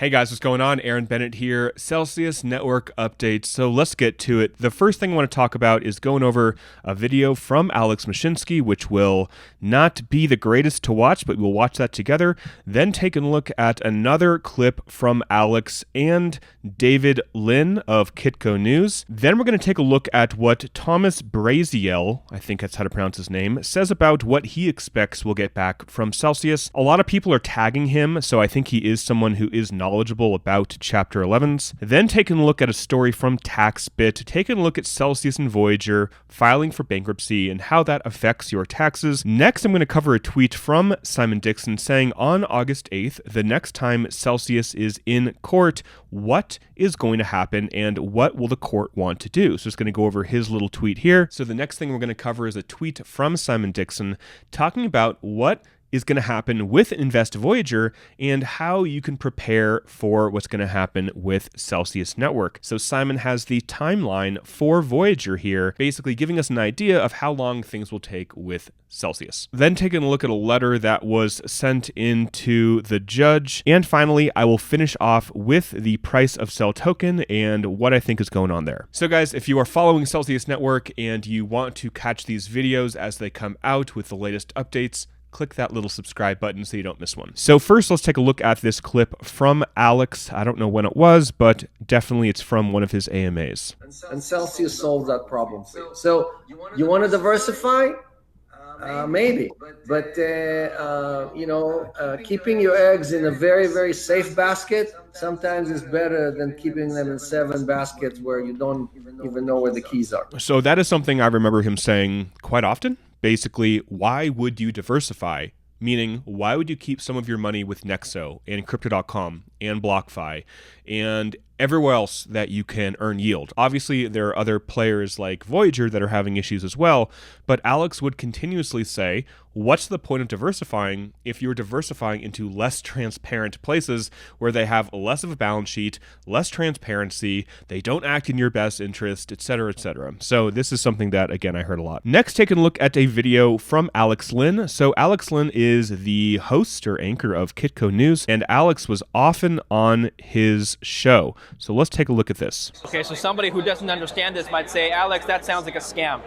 Hey guys, what's going on? Aaron Bennett here, Celsius Network update. So let's get to it. The first thing I want to talk about is going over a video from Alex Mashinsky, which will not be the greatest to watch, but we'll watch that together. Then taking a look at another clip from Alex and David Lin of Kitco News. Then we're going to take a look at what Thomas Braziel, I think that's how to pronounce his name, says about what he expects we'll get back from Celsius. A lot of people are tagging him, so I think he is someone who is knowledgeable about Chapter 11s. Then taking a look at a story from TaxBit, taking a look at Celsius and Voyager filing for bankruptcy and how that affects your taxes. Next, I'm going to cover a tweet from Simon Dixon saying on August 8th, the next time Celsius is in court, what is going to happen and what will the court want to do? So it's going to go over his little tweet here. So the next thing we're going to cover is a tweet from Simon Dixon talking about what is going to happen with Invest Voyager and how you can prepare for what's going to happen with Celsius Network. So Simon has the timeline for Voyager here, basically giving us an idea of how long things will take with Celsius. Then taking a look at a letter that was sent into the judge. And finally, I will finish off with the price of CEL Token and what I think is going on there. So guys, if you are following Celsius Network and you want to catch these videos as they come out with the latest updates, click that little subscribe button so you don't miss one. So first, let's take a look at this clip from Alex. I don't know when it was, but definitely it's from one of his AMAs. And Celsius solves that problem for you. So you want to diversify? Maybe. But, keeping your eggs in a very, very safe basket sometimes is better than keeping them in 7 baskets where you don't even know where the keys are. So that is something I remember him saying quite often. Basically, why would you diversify? Meaning, why would you keep some of your money with Nexo and Crypto.com and BlockFi and everywhere else that you can earn yield? Obviously, there are other players like Voyager that are having issues as well, but Alex would continuously say, what's the point of diversifying if you're diversifying into less transparent places where they have less of a balance sheet, less transparency, they don't act in your best interest, etc., etc. So this is something that, again, I heard a lot. Next, taking a look at a video from Alex Lin. So Alex Lin is the host or anchor of Kitco News, and Alex was often on his show. So let's take a look at this. Okay, so somebody who doesn't understand this might say, Alex, that sounds like a scam.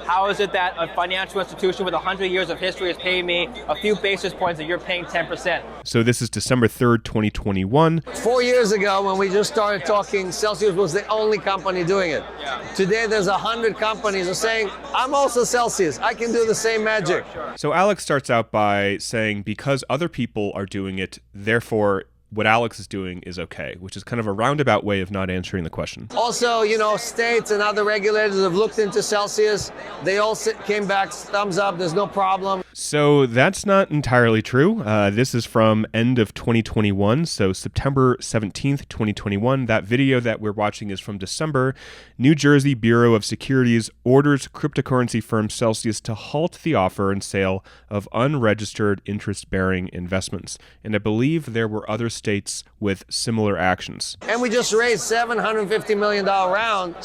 How is it that a financial institution with 100 years of history is paying me a few basis points and you're paying 10%? So this is December 3rd, 2021. 4 years ago, when we just started talking, Celsius was the only company doing it. Yeah. Today, there's 100 companies who are saying, I'm also Celsius. I can do the same magic. Sure. So Alex starts out by saying, because other people are doing it, therefore what Alex is doing is okay, which is kind of a roundabout way of not answering the question. Also, states and other regulators have looked into Celsius. They all came back, thumbs up, there's no problem. So that's not entirely true. This is from end of 2021, so September 17th, 2021. That video that we're watching is from December. New Jersey Bureau of Securities orders cryptocurrency firm Celsius to halt the offer and sale of unregistered interest-bearing investments. And I believe there were other states with similar actions. And we just raised $750 million round.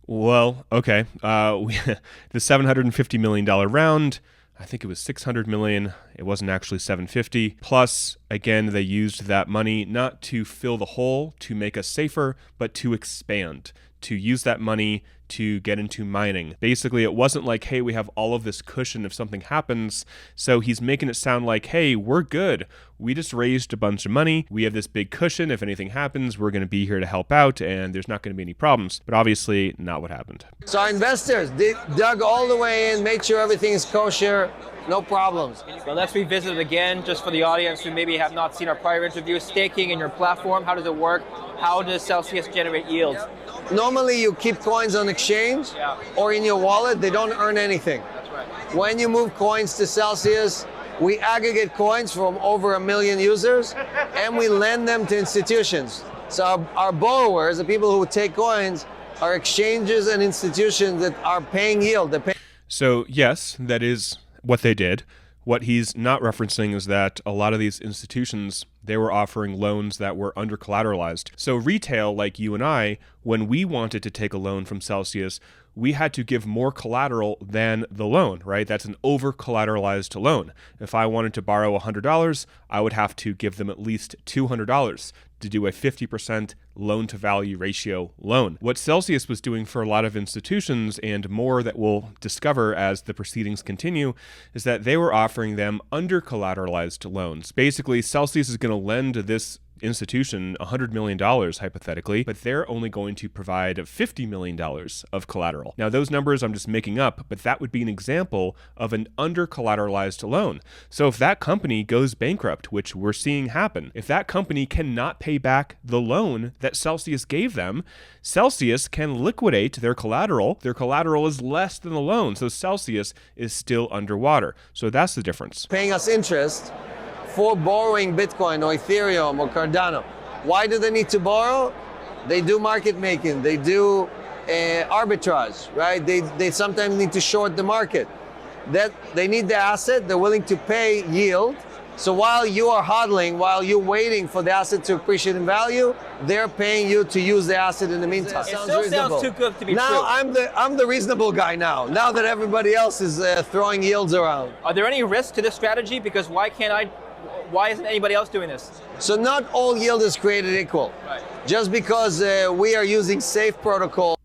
Well, okay. The $750 million round, I think it was $600 million. It wasn't actually $750. Plus, again, they used that money not to fill the hole, to make us safer, but to expand, to use that money to get into mining. Basically, it wasn't like, hey, we have all of this cushion if something happens. So he's making it sound like, hey, we're good. We just raised a bunch of money. We have this big cushion. If anything happens, we're going to be here to help out and there's not going to be any problems. But obviously, not what happened. So our investors, they dug all the way in, made sure everything is kosher, no problems. So let's revisit it again, just for the audience who maybe have not seen our prior interview. Staking in your platform, how does it work? How does Celsius generate yields? Normally, you keep coins on exchange or in your wallet. They don't earn anything. That's right. When you move coins to Celsius, we aggregate coins from over 1 million users and we lend them to institutions. So our borrowers, the people who take coins, are exchanges and institutions that are paying yield. So yes, that is what they did. What he's not referencing is that a lot of these institutions, they were offering loans that were under-collateralized. So retail, like you and I, when we wanted to take a loan from Celsius, we had to give more collateral than the loan, right? That's an over-collateralized loan. If I wanted to borrow $100, I would have to give them at least $200 to do a 50% loan-to-value ratio loan. What Celsius was doing for a lot of institutions, and more that we'll discover as the proceedings continue, is that they were offering them under-collateralized loans. Basically, Celsius is going to lend this institution $100 million hypothetically, but they're only going to provide $50 million of collateral. Now, those numbers I'm just making up, but that would be an example of an under-collateralized loan. So if that company goes bankrupt, which we're seeing happen, if that company cannot pay back the loan that Celsius gave them, Celsius can liquidate their collateral. Their collateral is less than the loan, so Celsius is still underwater. So that's the difference. Paying us interest for borrowing Bitcoin or Ethereum or Cardano. Why do they need to borrow? They do market making, they do arbitrage, right? They sometimes need to short the market. That they need the asset, they're willing to pay yield. So while you are hodling, while you're waiting for the asset to appreciate in value, they're paying you to use the asset in the meantime. It still sounds too good to be now true. I'm the reasonable guy now that everybody else is throwing yields around. Are there any risks to this strategy? Because why isn't anybody else doing this? So not all yield is created equal. Right. Just because we are using safe protocols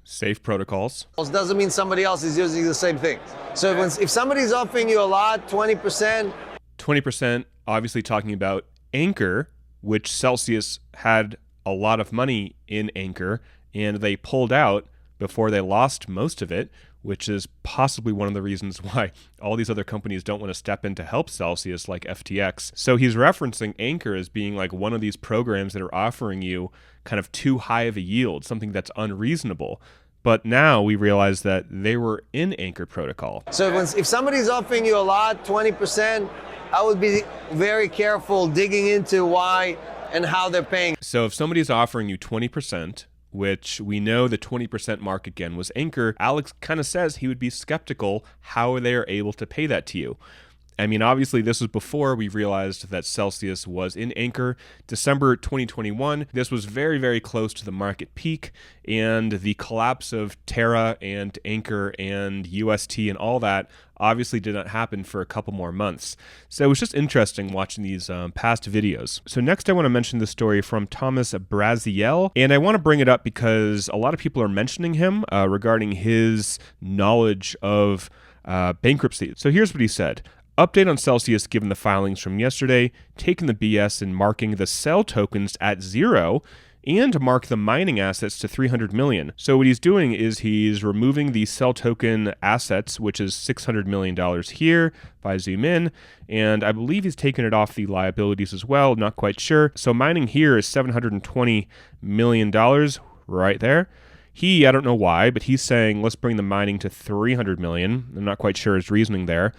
doesn't mean somebody else is using the same thing. So if somebody's offering you a lot, 20%, obviously talking about Anchor, which Celsius had a lot of money in Anchor, and they pulled out before they lost most of it, which is possibly one of the reasons why all these other companies don't want to step in to help Celsius, like FTX. So he's referencing Anchor as being like one of these programs that are offering you kind of too high of a yield, something that's unreasonable. But now we realize that they were in Anchor protocol. So if somebody's offering you a lot, 20%, I would be very careful digging into why and how they're paying. So if somebody's offering you 20%, which we know the 20% mark again was Anchor, Alex kind of says he would be skeptical how they are able to pay that to you. I mean, obviously, this was before we realized that Celsius was in Anchor. December 2021, this was very, very close to the market peak, and the collapse of Terra and Anchor and UST and all that obviously did not happen for a couple more months. So it was just interesting watching these past videos. So next I want to mention the story from Thomas Braziel, and I want to bring it up because a lot of people are mentioning him regarding his knowledge of bankruptcy. So here's what he said. Update on Celsius given the filings from yesterday, taking the BS and marking the CEL tokens at 0 and mark the mining assets to 300 million. So what he's doing is he's removing the CEL token assets, which is $600 million here, if I zoom in, and I believe he's taken it off the liabilities as well, not quite sure. So mining here is $720 million right there. I don't know why, but he's saying let's bring the mining to 300 million. I'm not quite sure his reasoning there.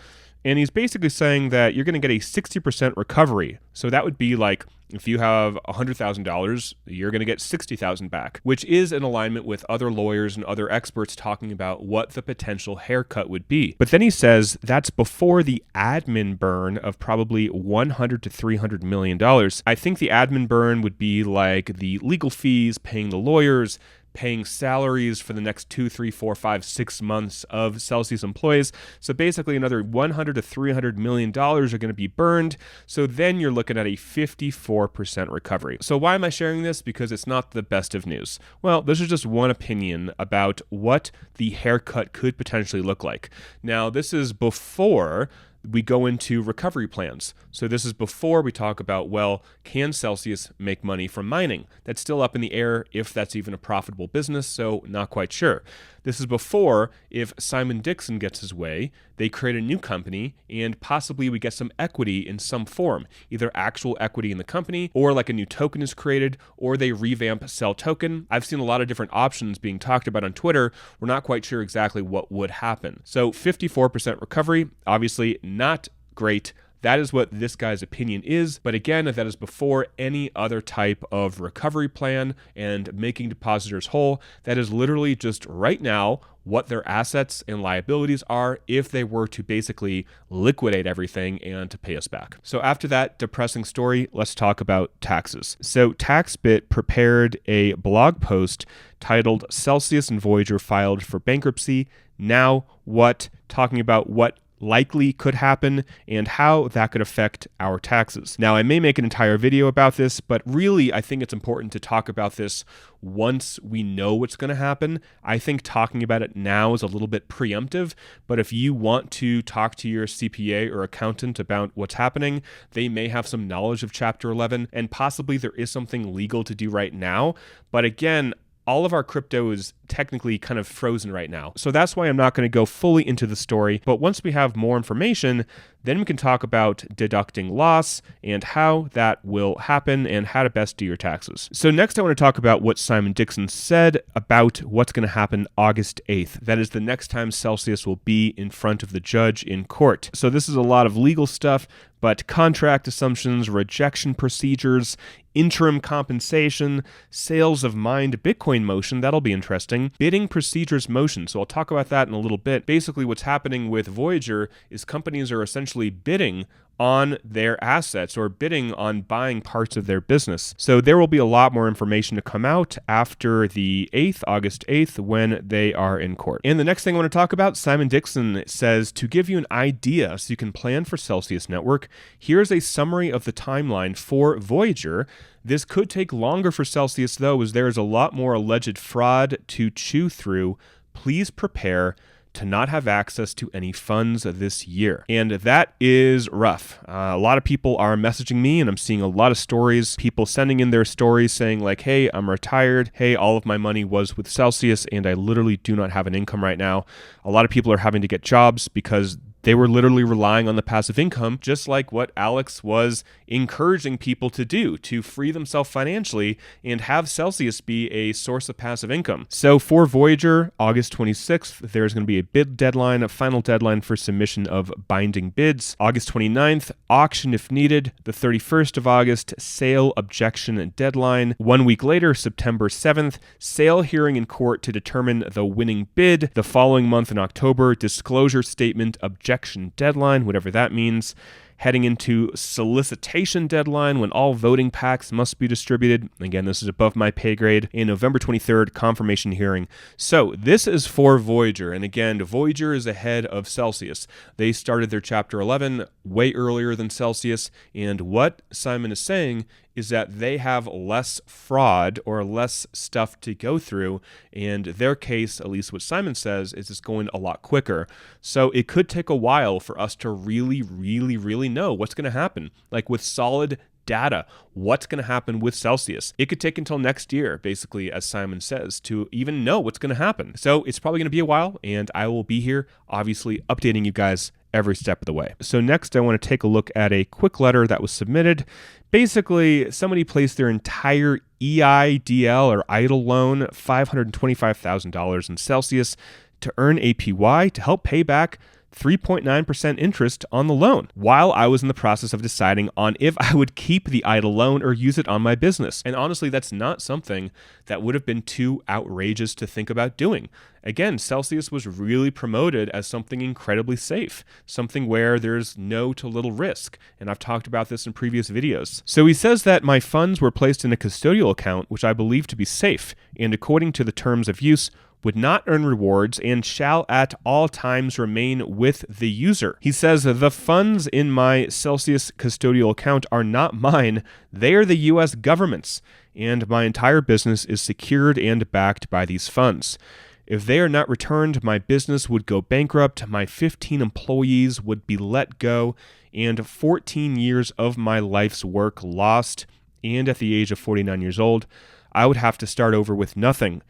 And he's basically saying that you're going to get a 60% recovery. So that would be like if you have $100,000, you're going to get $60,000 back, which is in alignment with other lawyers and other experts talking about what the potential haircut would be. But then he says that's before the admin burn of probably $100 to $300 million. I think the admin burn would be like the legal fees, paying the lawyers, paying salaries for the next 2, 3, 4, 5, 6 months of Celsius employees. So basically another $100 to $300 million are going to be burned. So then you're looking at a 54% recovery. So why am I sharing this? Because it's not the best of news. Well, this is just one opinion about what the haircut could potentially look like. Now, this is before we go into recovery plans. So this is before we talk about, well, can Celsius make money from mining? That's still up in the air if that's even a profitable business, so not quite sure. This is before, if Simon Dixon gets his way, they create a new company and possibly we get some equity in some form, either actual equity in the company or like a new token is created or they revamp CEL Token. I've seen a lot of different options being talked about on Twitter. We're not quite sure exactly what would happen. So 54% recovery, obviously not great. That is what this guy's opinion is. But again, that is before any other type of recovery plan and making depositors whole. That is literally just right now what their assets and liabilities are if they were to basically liquidate everything and to pay us back. So after that depressing story, let's talk about taxes. So TaxBit prepared a blog post titled Celsius and Voyager filed for bankruptcy. Now what? Talking about what likely could happen and how that could affect our taxes. Now, I may make an entire video about this, but really I think it's important to talk about this once we know what's going to happen. I think talking about it now is a little bit preemptive, but if you want to talk to your CPA or accountant about what's happening, they may have some knowledge of Chapter 11, and possibly there is something legal to do right now. But again, all of our crypto is technically kind of frozen right now. So that's why I'm not going to go fully into the story. But once we have more information, then we can talk about deducting loss and how that will happen and how to best do your taxes. So next I want to talk about what Simon Dixon said about what's going to happen August 8th. That is the next time Celsius will be in front of the judge in court. So this is a lot of legal stuff, but contract assumptions, rejection procedures, interim compensation, sales of mined Bitcoin motion, that'll be interesting, bidding procedures motion. So I'll talk about that in a little bit. Basically what's happening with Voyager is companies are essentially bidding on their assets or bidding on buying parts of their business. So there will be a lot more information to come out after the 8th, August 8th, when they are in court. And the next thing I want to talk about, Simon Dixon says, to give you an idea so you can plan for Celsius Network, here's a summary of the timeline for Voyager. This could take longer for Celsius though, as there is a lot more alleged fraud to chew through. Please prepare to not have access to any funds this year. And that is rough. A lot of people are messaging me, and I'm seeing a lot of stories, people sending in their stories saying like, hey, I'm retired. Hey, all of my money was with Celsius and I literally do not have an income right now. A lot of people are having to get jobs because they were literally relying on the passive income, just like what Alex was encouraging people to do, to free themselves financially and have Celsius be a source of passive income. So for Voyager, August 26th, there's going to be a bid deadline, a final deadline for submission of binding bids. August 29th, auction if needed. The 31st of August, sale objection deadline. 1 week later, September 7th, sale hearing in court to determine the winning bid. The following month in October, disclosure statement objection deadline, whatever that means. Heading into solicitation deadline when all voting packs must be distributed. Again, this is above my pay grade. And November 23rd, confirmation hearing. So this is for Voyager. And again, Voyager is ahead of Celsius. They started their Chapter 11 way earlier than Celsius. And what Simon is saying is that they have less fraud or less stuff to go through. And their case, at least what Simon says, is it's going a lot quicker. So it could take a while for us to really know what's going to happen. Like with solid data, what's going to happen with Celsius. It could take until next year, basically, as Simon says, to even know what's going to happen. So it's probably going to be a while, and I will be here, obviously, updating you guys every step of the way. So next, I want to take a look at a quick letter that was submitted. Basically, somebody placed their entire EIDL or EIDL loan, $525,000 in Celsius, to earn APY to help pay back 3.9% interest on the loan while I was in the process of deciding on if I would keep the EIDL loan or use it on my business. And honestly, that's not something that would have been too outrageous to think about doing. Again, Celsius was really promoted as something incredibly safe, something where there's no to little risk. And I've talked about this in previous videos. So he says that my funds were placed in a custodial account, which I believe to be safe, and according to the terms of use, would not earn rewards and shall at all times remain with the user. He says the funds in my Celsius custodial account are not mine, they are the US government's, and my entire business is secured and backed by these funds. If they are not returned, my business would go bankrupt, my 15 employees would be let go, and 14 years of my life's work lost, and at the age of 49 years old, I would have to start over with nothing.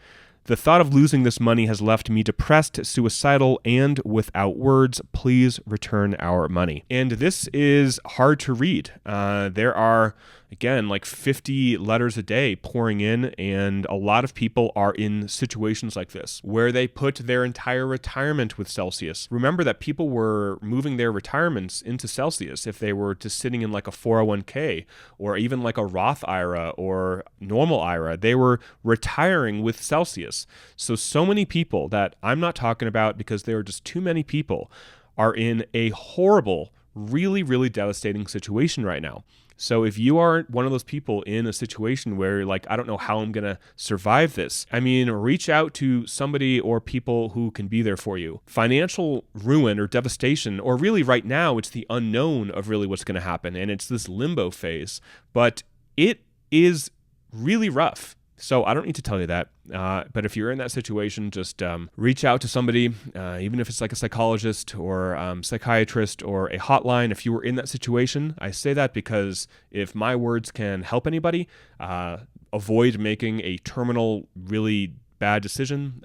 The thought of losing this money has left me depressed, suicidal, and without words. Please return our money. And this is hard to read. There are again, like 50 letters a day pouring in, and a lot of people are in situations like this where they put their entire retirement with Celsius. Remember that people were moving their retirements into Celsius if they were just sitting in like a 401k or even like a Roth IRA or normal IRA. They were retiring with Celsius. So many people that I'm not talking about because there are just too many people are in a horrible, really, really devastating situation right now. So if you are one of those people in a situation where you're like, I don't know how I'm going to survive this, I mean, reach out to somebody or people who can be there for you. Financial ruin or devastation, or really right now, it's the unknown of really what's going to happen. And it's this limbo phase, but it is really rough. So I don't need to tell you that, but if you're in that situation, just reach out to somebody, even if it's like a psychologist or psychiatrist or a hotline. If you were in that situation, I say that because if my words can help anybody avoid making a terminal, really bad decision,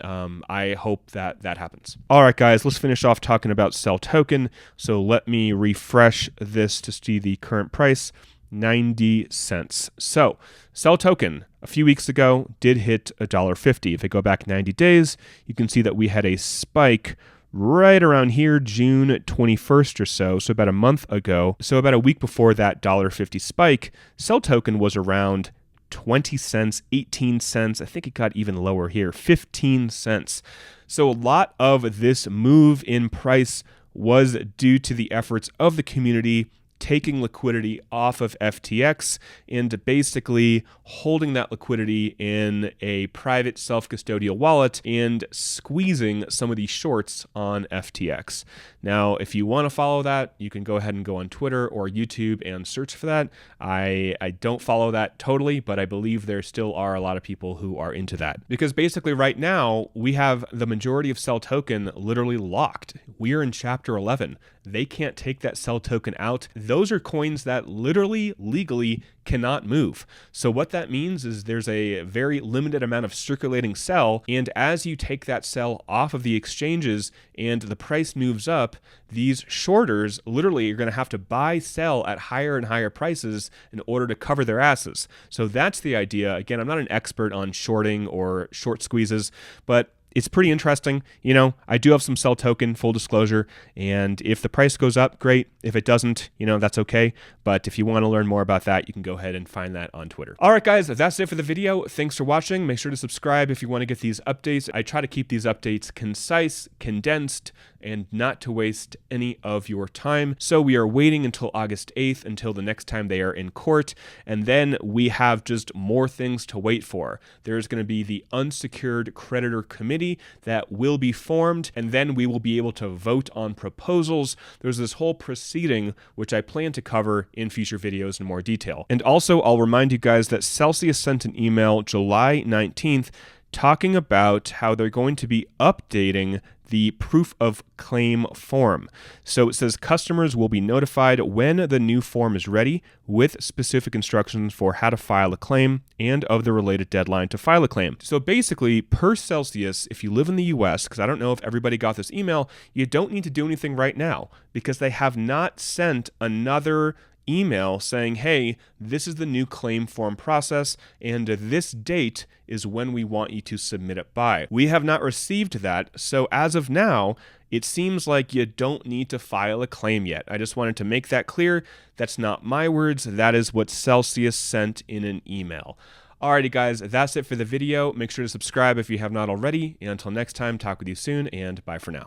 I hope that that happens. All right, guys, let's finish off talking about CEL Token. So let me refresh this to see the current price. 90 cents. So CEL Token a few weeks ago did hit $1.50. If I go back 90 days, you can see that we had a spike right around here, June 21st or so about a month ago. So about a week before that $1.50 spike, CEL Token was around 20 cents, 18 cents. I think it got even lower here, 15 cents. So a lot of this move in price was due to the efforts of the community taking liquidity off of FTX and basically holding that liquidity in a private self-custodial wallet and squeezing some of these shorts on FTX. Now, if you want to follow that, you can go ahead and go on Twitter or YouTube and search for that. I don't follow that totally, but I believe there still are a lot of people who are into that. Because basically right now, we have the majority of CEL Token literally locked. We are in Chapter 11. They can't take that CEL Token out. Those are coins that literally, legally cannot move. So what that means is there's a very limited amount of circulating CEL, and as you take that CEL off of the exchanges and the price moves up, these shorters literally are going to have to buy CEL at higher and higher prices in order to cover their asses. So that's the idea. Again, I'm not an expert on shorting or short squeezes, but it's pretty interesting. You know, I do have some CEL Token, full disclosure, and if the price goes up, great. If it doesn't, you know, that's okay. But if you want to learn more about that, you can go ahead and find that on Twitter. All right, guys, that's it for the video. Thanks for watching. Make sure to subscribe if you want to get these updates. I try to keep these updates concise, condensed, and not to waste any of your time. So we are waiting until August 8th, until the next time they are in court, and then we have just more things to wait for. There's going to be the unsecured creditor committee that will be formed, and then we will be able to vote on proposals. There's this whole proceeding, which I plan to cover in future videos in more detail. And also, I'll remind you guys that Celsius sent an email July 19th talking about how they're going to be updating the proof of claim form. So it says customers will be notified when the new form is ready with specific instructions for how to file a claim and of the related deadline to file a claim. So basically, per Celsius, if you live in the US, because I don't know if everybody got this email, you don't need to do anything right now because they have not sent another email saying, hey, this is the new claim form process, and this date is when we want you to submit it by. We have not received that, so as of now, it seems like you don't need to file a claim yet. I just wanted to make that clear. That's not my words. That is what Celsius sent in an email. Alrighty, guys, that's it for the video. Make sure to subscribe if you have not already, and until next time, talk with you soon, and bye for now.